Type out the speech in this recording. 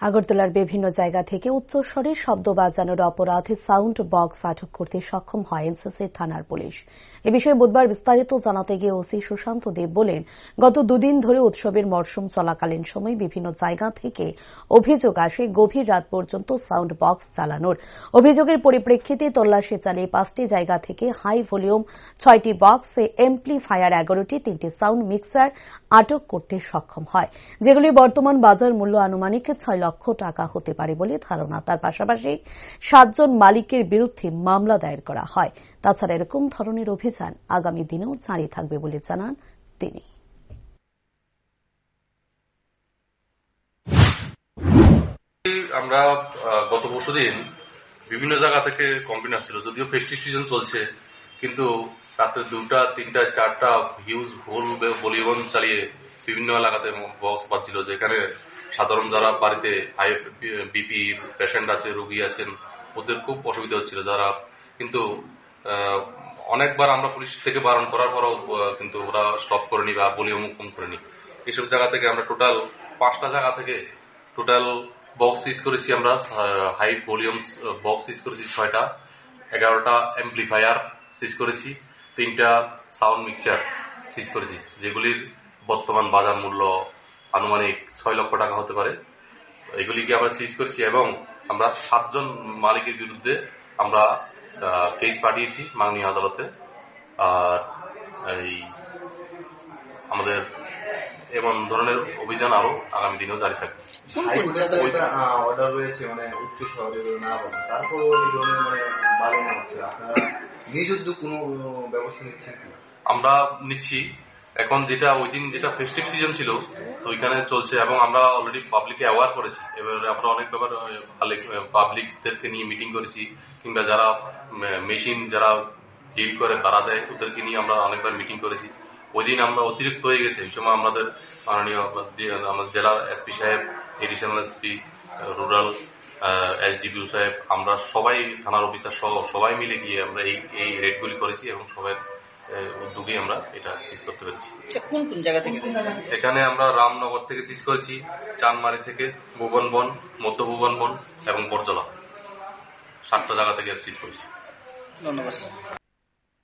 আগরতলার বিভিন্ন জায়গা থেকে উচ্চস্বরে শব্দ বাজানোর অপরাধে সাউন্ড বক্স আটক করতে সক্ষম হয় এনসিসি থানার পুলিশ। এ বিষয়ে বুধবার বিস্তারিত জানাতে গিয়ে ওসি সুশান্ত দেব বলেন, গত দুদিন ধরে উৎসবের মরশুম চলাকালীন সময় বিভিন্ন জায়গা থেকে অভিযোগ আসে গভীর রাত পর্যন্ত সাউন্ড বক্স চালানোর। অভিযোগের পরিপ্রেক্ষিতে তল্লাশি চালিয়ে 5টি জায়গা থেকে হাই ভলিউম 6টি বক্স, এমপ্লিফায়ার 11টি, 3টি সাউন্ড মিক্সার আটক করতে সক্ষম হয়, যেগুলির বর্তমান বাজার মূল্য আনুমানিক 6 লক্ষ টাকা হতে পারে বলে ধারণা। তার পাশাপাশি 7 জন মালিকের বিরুদ্ধে মামলা দায়ের করা হয়। তাছাড়া এরকম ধরনের অভিযান আগামী দিনেও জারি থাকবে বলে জানান তিনি। আমরা গত পরশুদিন বিভিন্ন জায়গা থেকে কমপ্লেন আসছিল, যদিও ফেস্টিভ সিজন চলছে, কিন্তু রাত্রে 2টা, 3টা, 4টা হিউজ ভুল ভলিউম চালিয়ে বিভিন্ন এলাকাতে বক্স বাজছিল, যেখানে সাধারণ যারা বাড়িতে হাই বিপি পেশেন্ট আছে, রোগী আছেন, ওদের খুব অসুবিধা হচ্ছিল। যারা কিন্তু অনেকবার আমরা পুলিশ থেকে বারণ করার পরও কিন্তু ওরা স্টপ করেনি বা ভলিউম কম করেনি। এইসব জায়গা থেকে আমরা টোটাল 5টা জায়গা থেকে টোটাল বক্স সিজ করেছি। আমরা হাই ভলিউম বক্স সিজ করেছি 6টা, 11টা এমপ্লিফায়ার সিজ করেছি, 3টা সাউন্ড মিক্সার সিজ করেছি, যেগুলির বর্তমান বাজার মূল্য আনুমানিক 6 লক্ষ টাকা হতে পারে। এগুলিকে আমরা সিজ করেছি এবং আমরা 7 জন মালিকের বিরুদ্ধে আমরা কেস পাঠিয়েছি মাননীয় আদালতে। আর এই আমাদের এমন ধরনের অভিযান আরো আগামী দিনেও জারি থাকবে। অর্ডার রয়েছে মানে উচ্চ শহরে না বলেন, তারপর এই ধরনের মানে বাড়ানো হচ্ছে, আপনারা নিযুদ্ধ কোনো ব্যবস্থা নিচ্ছেন? আমরা নিচ্ছি। এখন যেটা ওই দিন যেটা ফেস্টিভ সিজন ছিল তো ওইখানে চলছে এবং আমরা অলরেডি পাবলিককে অ্যাওয়ার করেছি। এবারে আমরা অনেক ব্যাপার পাবলিকদেরকে নিয়ে মিটিং করেছি, কিংবা যারা মেশিন যারা ডিল করে ভাড়া দেয় ওদেরকে নিয়ে আমরা অনেকবার মিটিং করেছি। ওই দিন আমরা অতিরিক্ত হয়ে গেছে, এই সময় আমাদের মাননীয় আমাদের জেলা এসপি সাহেব, এডিশনাল এসপি রুরাল, এসডিপিও সাহেব, আমরা সবাই থানার অফিসার সহ সবাই মিলে গিয়ে আমরা এই রেডগুলি করেছি এবং সবাই উদ্যোগে আমরা এটা সিজ করতে পেরেছি। কোন কোন জায়গা থেকে? এখানে আমরা রামনগর থেকে সিজ করেছি, চানমারি থেকে, ভুবনবন, মধ্য ভুবনবন এবং বরজলা, 7টা জায়গা থেকে সিজ করেছি। ধন্যবাদ।